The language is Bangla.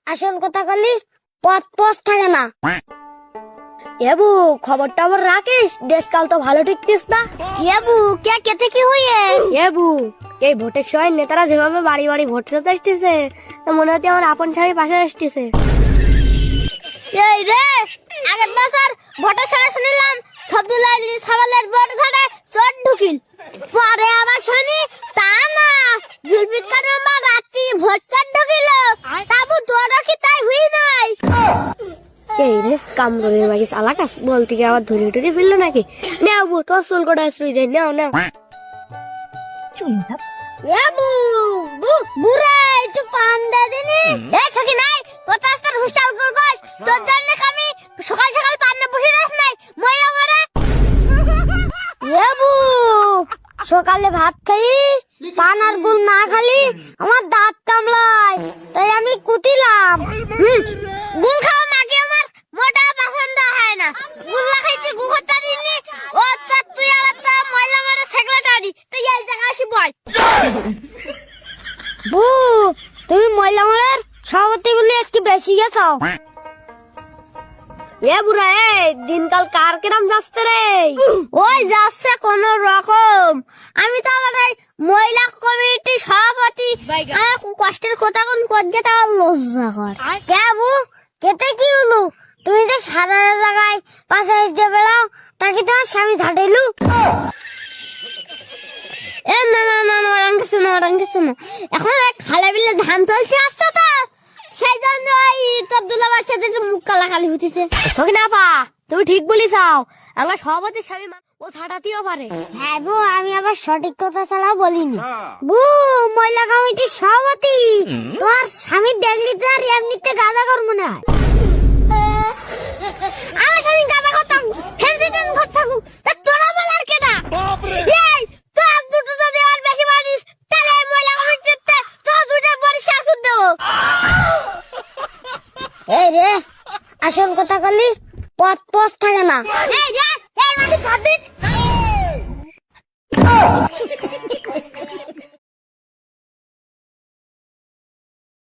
আসল কথা বলি পথ পোষ থাকে না। এবু খবর টবর রাখিস, দেশকাল তো ভালো টিকতিস না। এবু কে কেতে কি হইয়ে? এবু এই ভোটের সময় নেতারা যেভাবে বাড়ি বাড়ি ভোট চাইতে আসতেছে, মনে হচ্ছে আমার আপন স্বামী পাশে আসতেছে। এই রে, আগের বছর ভোটের সময় শুনলাম সবদুল্লাহ সাবালের ভোট ঘরে চোর ঢুকিল, পরে আবার শুনি তা না, জুলফিকার রহমান রাত্রি ভোট চোর ঢুকিল। তাবু তোরও কি তাই হুই নাই? এই রে কামরুলের বাড়ি চালাকাস বলতে গিয়ে আবার ধরে টরে ফেললো নাকি? নেও বু তোর চুল কটা শ্রী দেয়, নেও নেও। এবু বুড়া একটু পান দে দিনি। এই সখি নাই কথা আস্তার হুস্টাল করবস, তোর জন্য আমি সকাল সকাল পান না বসে রাস নাই মই আমারে। এবু সকালে ভাত খাই পান আর গুল না খালি আমার দাঁত কামলায়, তাই আমি কুতিলাম। গুল খাওয়া নাকি আমার মোটা পছন্দ হয় না। গুল না খাইতে গুগত পারিনি, ও তো তুই আবার তা ময়লা মারা সেক্রেটারি, তুই এই জায়গা আসি বল। বু তুমি ময়লা মারার সভাপতি বলে আজকে বেশি গেছো। এ বুড়া এই দিনকাল কার কিরাম যাচ্ছে রে? ওই যাচ্ছে কোন রকম। আমি তো আবার এই মহিলা কমিটি সভাপতি, আমার কষ্টের কথা কোন করতে তা লজ্জা কর। কেবু কেতে কি হলো? তুমি যে সারা জায়গায় পাশে এসে বেড়াও, তাকে তোমার স্বামী ঝাড়াইলু? এ না না না না, ওরম কিছু না, ওরম কিছু না। এখন খালে বিলে ধান চলছে আসছে তো, সেই জন্য এই তবদুল্লা বাচ্চাদের একটু মুখ কালাকালি হতেছে। সকিনা পা তুমি ঠিক বলিসাও, আমার সভাপতির স্বামী ও ছাড়াতেও পারে। হ্যাঁ বউ, আমি আবার সঠিক কথা ছাড়া বলিনি। বউ মহিলা কমিটির সভাপতি, তোমার স্বামী দেখলি তো আর এমনিতে গাঁজা কর মনে হয়। আমার স্বামী গাঁজা করতাম ফেন্সি দিন ঘর থাকুক, তা তোরা বল আর কেনা? এই তোর দুটো যদি আর বেশি মারিস, তাহলে মহিলা কমিটিতে তোর দুটো পরিষ্কার করে দেবো। এই রে আসল কথা বলি পথ পোষ থাকে না। এই রে এই মাটি